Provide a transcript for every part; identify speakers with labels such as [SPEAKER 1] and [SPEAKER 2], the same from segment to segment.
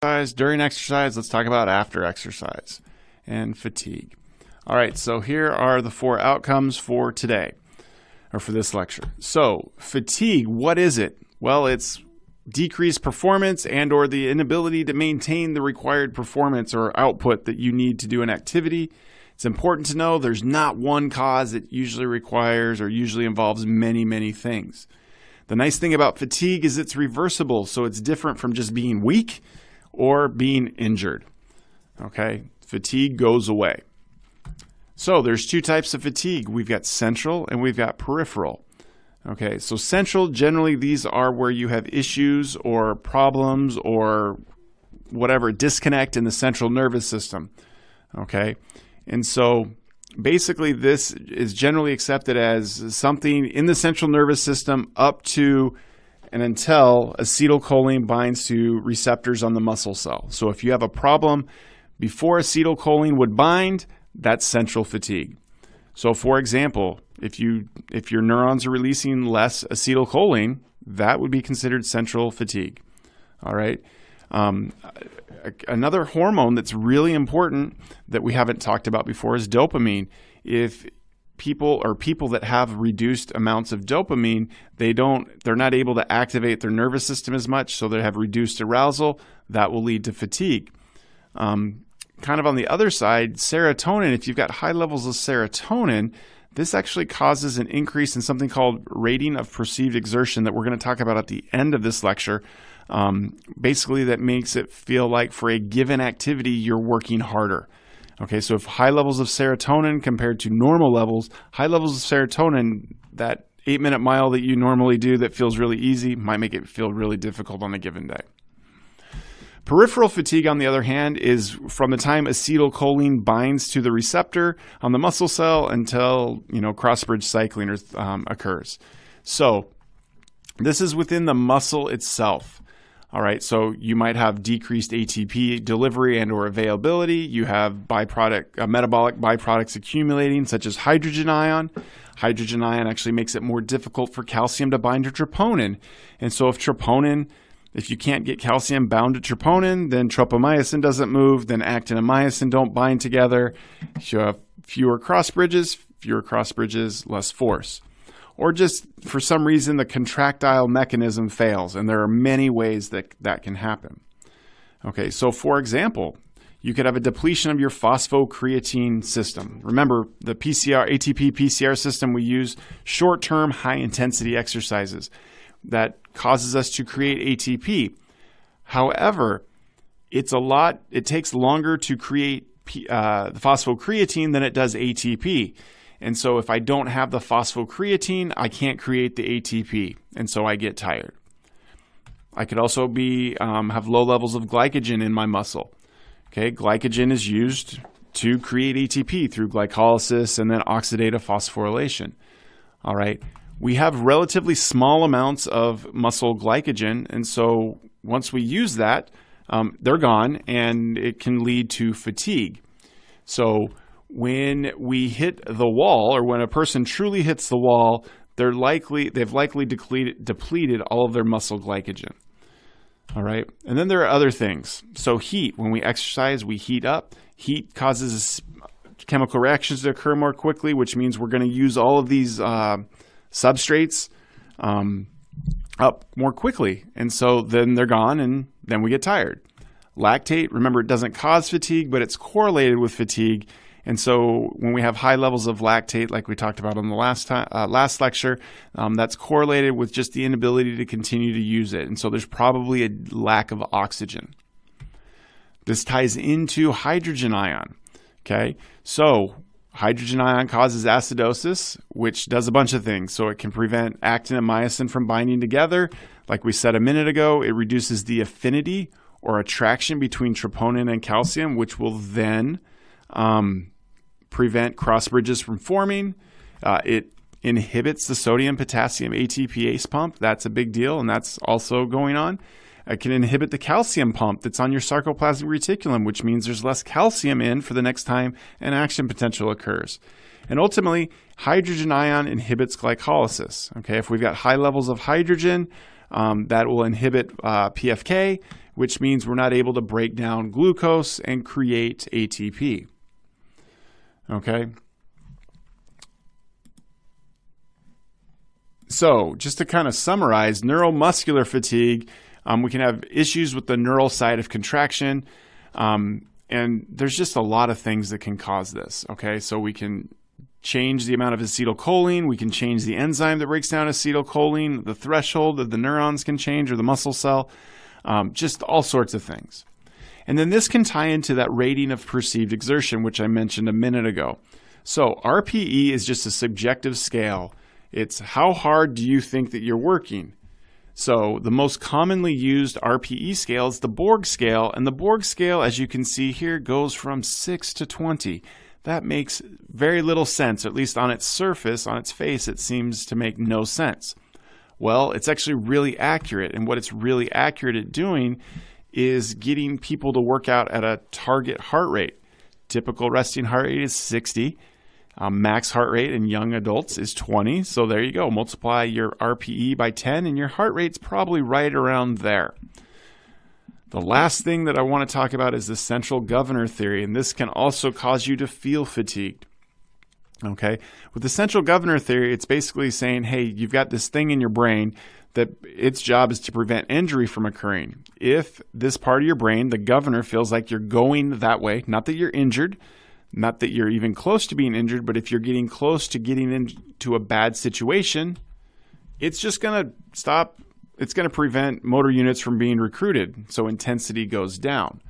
[SPEAKER 1] During exercise, let's talk about after exercise and fatigue. All right, so here are the 4 outcomes for today, or for this lecture. So fatigue, what is it? Well, it's decreased performance and or the inability to maintain the required performance or output that you need to do an activity. It's important to know there's not one cause. It usually requires or usually involves many things. The nice thing about fatigue is it's reversible, so it's different from just being weak or being injured. Okay, fatigue goes away. So there's 2 types of fatigue. We've got central and we've got peripheral. Okay, so central, generally these are where you have issues or problems or whatever, disconnect in the central nervous system. Okay, and so basically this is generally accepted as something in the central nervous system up to and until acetylcholine binds to receptors on the muscle cell. So if you have a problem before acetylcholine would bind, that's central fatigue. So for example, if your neurons are releasing less acetylcholine, that would be considered central fatigue. All right. Another hormone that's really important that we haven't talked about before is dopamine. If people that have reduced amounts of dopamine, they're not able to activate their nervous system as much, so they have reduced arousal. That will lead to fatigue. Kind of on the other side, serotonin, if you've got high levels of serotonin, this actually causes an increase in something called rating of perceived exertion that we're going to talk about at the end of this lecture. Basically, that makes it feel like for a given activity, you're working harder. Okay, so if high levels of serotonin compared to normal levels, high levels of serotonin, that 8-minute mile that you normally do that feels really easy might make it feel really difficult on a given day. Peripheral fatigue, on the other hand, is from the time acetylcholine binds to the receptor on the muscle cell until cross-bridge cycling occurs. So this is within the muscle itself. All right, so you might have decreased ATP delivery and or availability. You have metabolic byproducts accumulating, such as hydrogen ion. Hydrogen ion actually makes it more difficult for calcium to bind to troponin. And so if you can't get calcium bound to troponin, then tropomyosin doesn't move, then actin and myosin don't bind together. You have fewer cross bridges, less force. Or just for some reason the contractile mechanism fails, and there are many ways that can happen. Okay, so for example, you could have a depletion of your phosphocreatine system. Remember, the ATP PCR system, we use short-term high-intensity exercises that causes us to create ATP. However, it takes longer to create the phosphocreatine than it does ATP. And so if I don't have the phosphocreatine, I can't create the ATP, and so I get tired. I could also have low levels of glycogen in my muscle. Okay, glycogen is used to create ATP through glycolysis and then oxidative phosphorylation. All right, we have relatively small amounts of muscle glycogen, and so once we use that, they're gone, and it can lead to fatigue. So when we hit the wall, or when a person truly hits the wall, they've likely depleted all of their muscle glycogen. All right, and then there are other things. So heat, when we exercise, we heat up. Heat causes chemical reactions to occur more quickly, which means we're going to use all of these substrates up more quickly, and so then they're gone, and then we get tired. Lactate, remember, it doesn't cause fatigue, but it's correlated with fatigue. And so when we have high levels of lactate, like we talked about on the last lecture, that's correlated with just the inability to continue to use it. And so there's probably a lack of oxygen. This ties into hydrogen ion. Okay, so hydrogen ion causes acidosis, which does a bunch of things. So it can prevent actin and myosin from binding together. Like we said a minute ago, it reduces the affinity or attraction between troponin and calcium, which will then prevent cross bridges from forming. It inhibits the sodium-potassium ATPase pump. That's a big deal, and that's also going on. It can inhibit the calcium pump that's on your sarcoplasmic reticulum, which means there's less calcium in for the next time an action potential occurs. And ultimately, hydrogen ion inhibits glycolysis. Okay, if we've got high levels of hydrogen, that will inhibit PFK, which means we're not able to break down glucose and create ATP. Okay. So just to kind of summarize, neuromuscular fatigue, we can have issues with the neural side of contraction, and there's just a lot of things that can cause this. Okay, so we can change the amount of acetylcholine, we can change the enzyme that breaks down acetylcholine, the threshold of the neurons can change, or the muscle cell, just all sorts of things. And then this can tie into that rating of perceived exertion, which I mentioned a minute ago. So RPE is just a subjective scale. It's how hard do you think that you're working? So the most commonly used RPE scale is the Borg scale, and the Borg scale, as you can see here, goes from 6 to 20. That makes very little sense, at least on its surface, on its face, it seems to make no sense. Well, it's actually really accurate, and what it's really accurate at doing is getting people to work out at a target heart rate. Typical resting heart rate is 60. Max heart rate in young adults is 20. So there you go. Multiply your RPE by 10 and your heart rate's probably right around there. The last thing that I want to talk about is the central governor theory, and this can also cause you to feel fatigued. Okay, with the central governor theory, it's basically saying, hey, you've got this thing in your brain that its job is to prevent injury from occurring. If this part of your brain, the governor, feels like you're going that way, not that you're injured, not that you're even close to being injured, but if you're getting close to getting into a bad situation, it's just going to stop. It's going to prevent motor units from being recruited, so intensity goes down.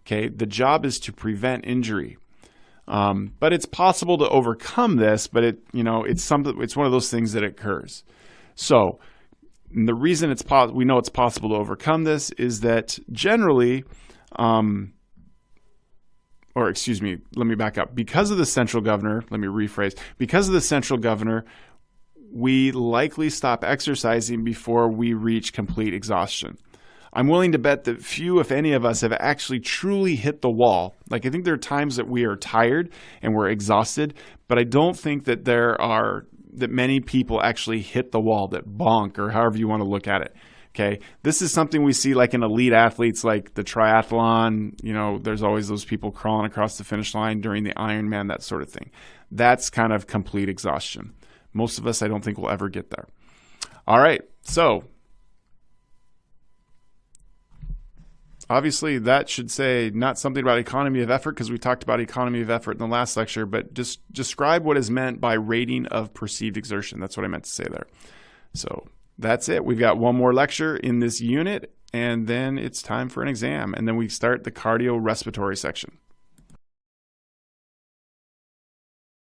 [SPEAKER 1] Okay, the job is to prevent injury. But it's possible to overcome this, but it's one of those things that occurs. So the reason we know it's possible to overcome this is that generally, let me back up. Because of the central governor, because of the central governor, we likely stop exercising before we reach complete exhaustion. I'm willing to bet that few, if any of us, have actually truly hit the wall. Like, I think there are times that we are tired and we're exhausted, but I don't think that that many people actually hit the wall, that bonk, or however you want to look at it. Okay, this is something we see like in elite athletes, like the triathlon. There's always those people crawling across the finish line during the Ironman, that sort of thing. That's kind of complete exhaustion. Most of us, I don't think, will ever get there. All right, so obviously that should say not something about economy of effort, because we talked about economy of effort in the last lecture, but just describe what is meant by rating of perceived exertion. That's what I meant to say there. So that's it. We've got one more lecture in this unit, and then it's time for an exam, and then we start the cardiorespiratory section.